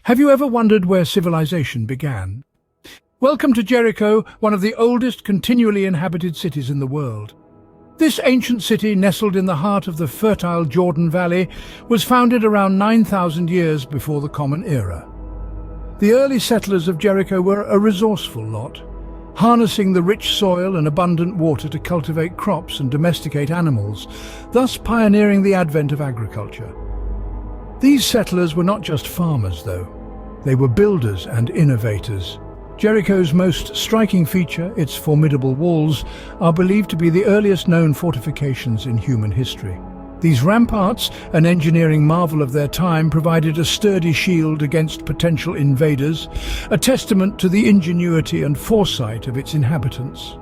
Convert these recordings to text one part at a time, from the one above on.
Have you ever wondered where civilization began? Welcome to Jericho, one of the oldest continually inhabited cities in the world. This ancient city, nestled in the heart of the fertile Jordan Valley, was founded around 9,000 years before the Common Era. The early settlers of Jericho were a resourceful lot, harnessing the rich soil and abundant water to cultivate crops and domesticate animals, thus pioneering the advent of agriculture. These settlers were not just farmers, though. They were builders and innovators. Jericho's most striking feature, its formidable walls, are believed to be the earliest known fortifications in human history. These ramparts, an engineering marvel of their time, provided a sturdy shield against potential invaders, a testament to the ingenuity and foresight of its inhabitants.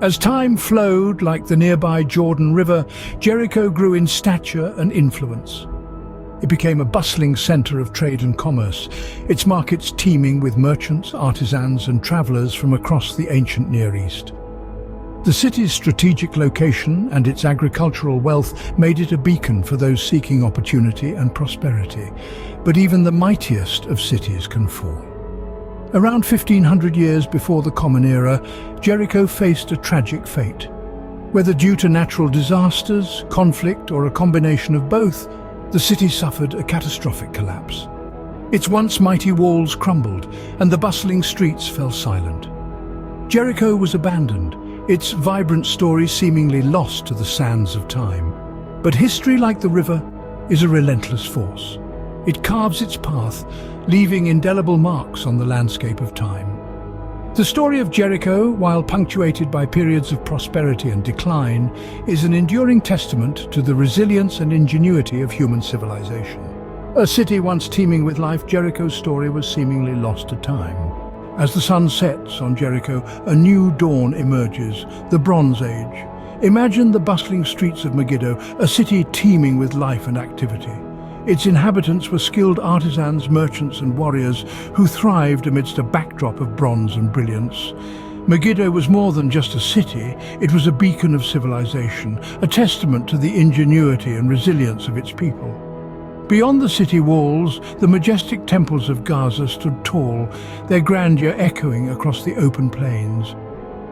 As time flowed like the nearby Jordan River, Jericho grew in stature and influence. It became a bustling center of trade and commerce, its markets teeming with merchants, artisans and travelers from across the ancient Near East. The city's strategic location and its agricultural wealth made it a beacon for those seeking opportunity and prosperity. But even the mightiest of cities can fall. Around 1500 years before the Common Era, Jericho faced a tragic fate. Whether due to natural disasters, conflict or a combination of both, the city suffered a catastrophic collapse. Its once mighty walls crumbled, and the bustling streets fell silent. Jericho was abandoned, its vibrant story seemingly lost to the sands of time. But history, like the river, is a relentless force. It carves its path, leaving indelible marks on the landscape of time. The story of Jericho, while punctuated by periods of prosperity and decline, is an enduring testament to the resilience and ingenuity of human civilization. A city once teeming with life, Jericho's story was seemingly lost to time. As the sun sets on Jericho, a new dawn emerges, the Bronze Age. Imagine the bustling streets of Megiddo, a city teeming with life and activity. Its inhabitants were skilled artisans, merchants and warriors who thrived amidst a backdrop of bronze and brilliance. Megiddo was more than just a city, it was a beacon of civilization, a testament to the ingenuity and resilience of its people. Beyond the city walls, the majestic temples of Gaza stood tall, their grandeur echoing across the open plains.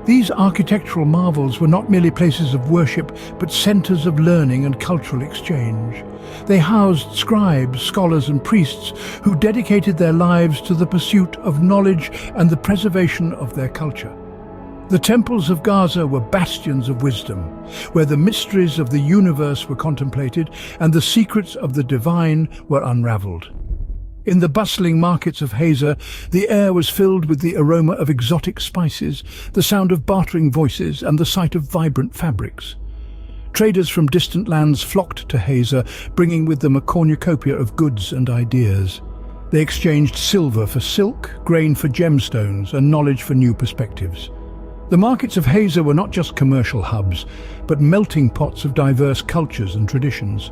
These architectural marvels were not merely places of worship, but centers of learning and cultural exchange. They housed scribes, scholars and priests who dedicated their lives to the pursuit of knowledge and the preservation of their culture. The temples of Gaza were bastions of wisdom, where the mysteries of the universe were contemplated and the secrets of the divine were unraveled. In the bustling markets of Hazor, the air was filled with the aroma of exotic spices, the sound of bartering voices and the sight of vibrant fabrics. Traders from distant lands flocked to Hazor, bringing with them a cornucopia of goods and ideas. They exchanged silver for silk, grain for gemstones, and knowledge for new perspectives. The markets of Hazor were not just commercial hubs, but melting pots of diverse cultures and traditions.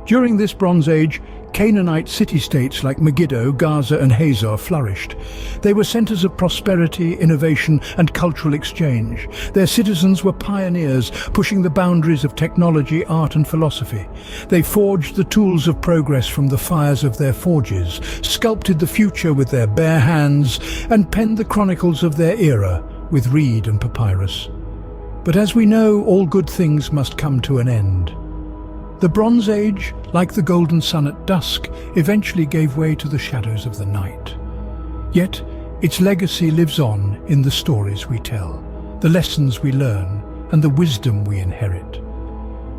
During this Bronze Age, Canaanite city-states like Megiddo, Gaza and Hazor flourished. They were centers of prosperity, innovation and cultural exchange. Their citizens were pioneers, pushing the boundaries of technology, art and philosophy. They forged the tools of progress from the fires of their forges, sculpted the future with their bare hands, and penned the chronicles of their era with reed and papyrus. But as we know, all good things must come to an end. The Bronze Age, like the golden sun at dusk, eventually gave way to the shadows of the night. Yet, its legacy lives on in the stories we tell, the lessons we learn, and the wisdom we inherit.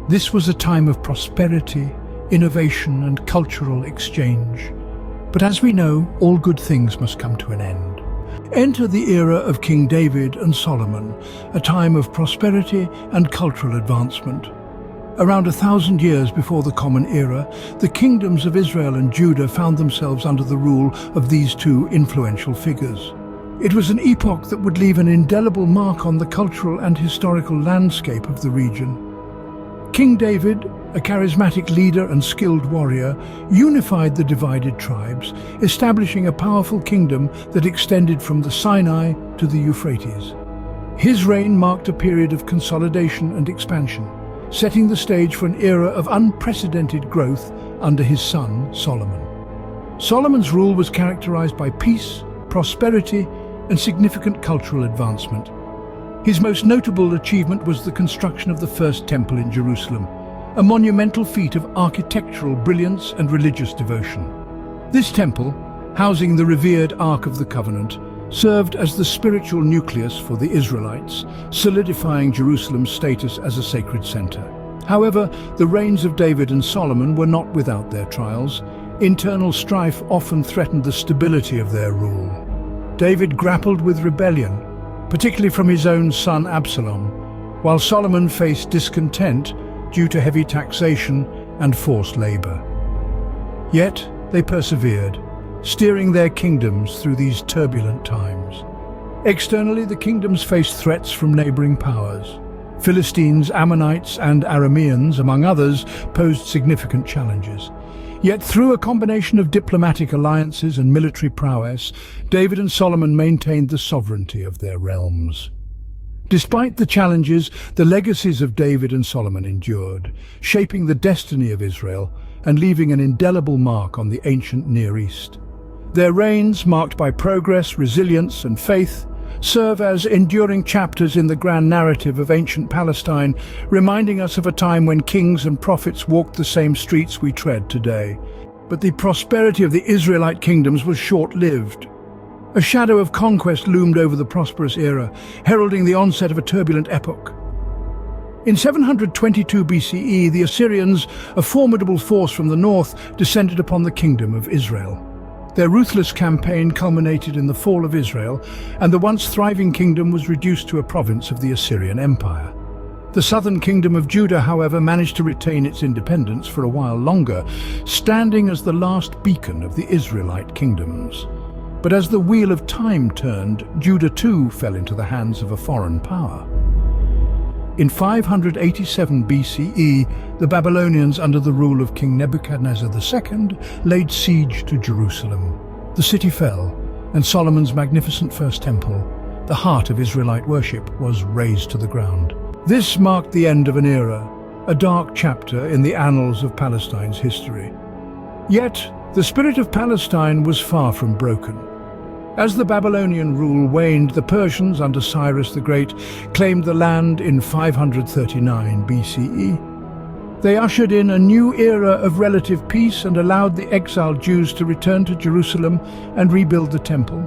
This was a time of prosperity, innovation, and cultural exchange. But as we know, all good things must come to an end. Enter the era of King David and Solomon, a time of prosperity and cultural advancement. Around 1,000 years before the Common Era, the kingdoms of Israel and Judah found themselves under the rule of these two influential figures. It was an epoch that would leave an indelible mark on the cultural and historical landscape of the region. King David, a charismatic leader and skilled warrior, unified the divided tribes, establishing a powerful kingdom that extended from the Sinai to the Euphrates. His reign marked a period of consolidation and expansion, setting the stage for an era of unprecedented growth under his son, Solomon. Solomon's rule was characterized by peace, prosperity, and significant cultural advancement. His most notable achievement was the construction of the first temple in Jerusalem, a monumental feat of architectural brilliance and religious devotion. This temple, housing the revered Ark of the Covenant, served as the spiritual nucleus for the Israelites, solidifying Jerusalem's status as a sacred center. However, the reigns of David and Solomon were not without their trials. Internal strife often threatened the stability of their rule. David grappled with rebellion, particularly from his own son Absalom, while Solomon faced discontent due to heavy taxation and forced labor. Yet they persevered, steering their kingdoms through these turbulent times. Externally, the kingdoms faced threats from neighboring powers. Philistines, Ammonites, and Arameans, among others, posed significant challenges. Yet through a combination of diplomatic alliances and military prowess, David and Solomon maintained the sovereignty of their realms. Despite the challenges, the legacies of David and Solomon endured, shaping the destiny of Israel and leaving an indelible mark on the ancient Near East. Their reigns, marked by progress, resilience, and faith, serve as enduring chapters in the grand narrative of ancient Palestine, reminding us of a time when kings and prophets walked the same streets we tread today. But the prosperity of the Israelite kingdoms was short-lived. A shadow of conquest loomed over the prosperous era, heralding the onset of a turbulent epoch. In 722 BCE, the Assyrians, a formidable force from the north, descended upon the kingdom of Israel. Their ruthless campaign culminated in the fall of Israel, and the once thriving kingdom was reduced to a province of the Assyrian Empire. The southern kingdom of Judah, however, managed to retain its independence for a while longer, standing as the last beacon of the Israelite kingdoms. But as the wheel of time turned, Judah too fell into the hands of a foreign power. In 587 BCE, the Babylonians, under the rule of King Nebuchadnezzar II, laid siege to Jerusalem. The city fell, and Solomon's magnificent first temple, the heart of Israelite worship, was razed to the ground. This marked the end of an era, a dark chapter in the annals of Palestine's history. Yet, the spirit of Palestine was far from broken. As the Babylonian rule waned, the Persians, under Cyrus the Great, claimed the land in 539 BCE. They ushered in a new era of relative peace and allowed the exiled Jews to return to Jerusalem and rebuild the temple.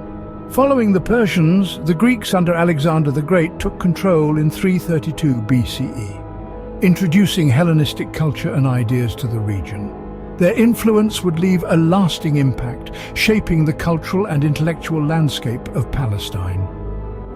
Following the Persians, the Greeks under Alexander the Great took control in 332 BCE, introducing Hellenistic culture and ideas to the region. Their influence would leave a lasting impact, shaping the cultural and intellectual landscape of Palestine.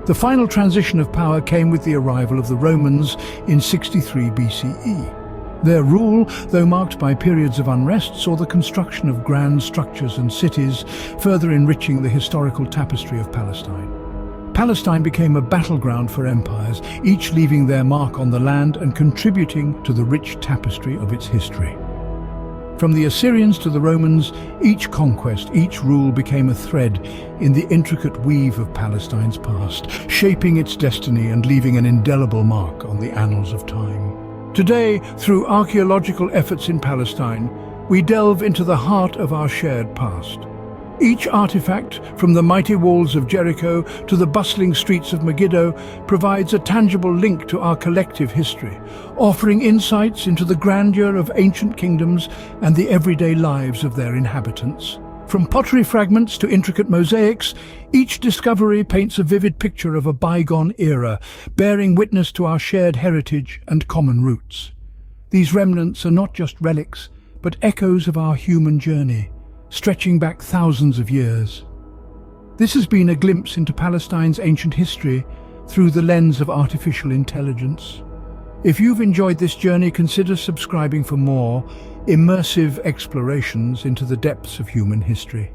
The final transition of power came with the arrival of the Romans in 63 BCE. Their rule, though marked by periods of unrest, saw the construction of grand structures and cities, further enriching the historical tapestry of Palestine. Palestine became a battleground for empires, each leaving their mark on the land and contributing to the rich tapestry of its history. From the Assyrians to the Romans, each conquest, each rule became a thread in the intricate weave of Palestine's past, shaping its destiny and leaving an indelible mark on the annals of time. Today, through archaeological efforts in Palestine, we delve into the heart of our shared past. Each artifact, from the mighty walls of Jericho to the bustling streets of Megiddo, provides a tangible link to our collective history, offering insights into the grandeur of ancient kingdoms and the everyday lives of their inhabitants. From pottery fragments to intricate mosaics, each discovery paints a vivid picture of a bygone era, bearing witness to our shared heritage and common roots. These remnants are not just relics, but echoes of our human journey, stretching back thousands of years. This has been a glimpse into Palestine's ancient history through the lens of artificial intelligence. If you've enjoyed this journey, consider subscribing for more immersive explorations into the depths of human history.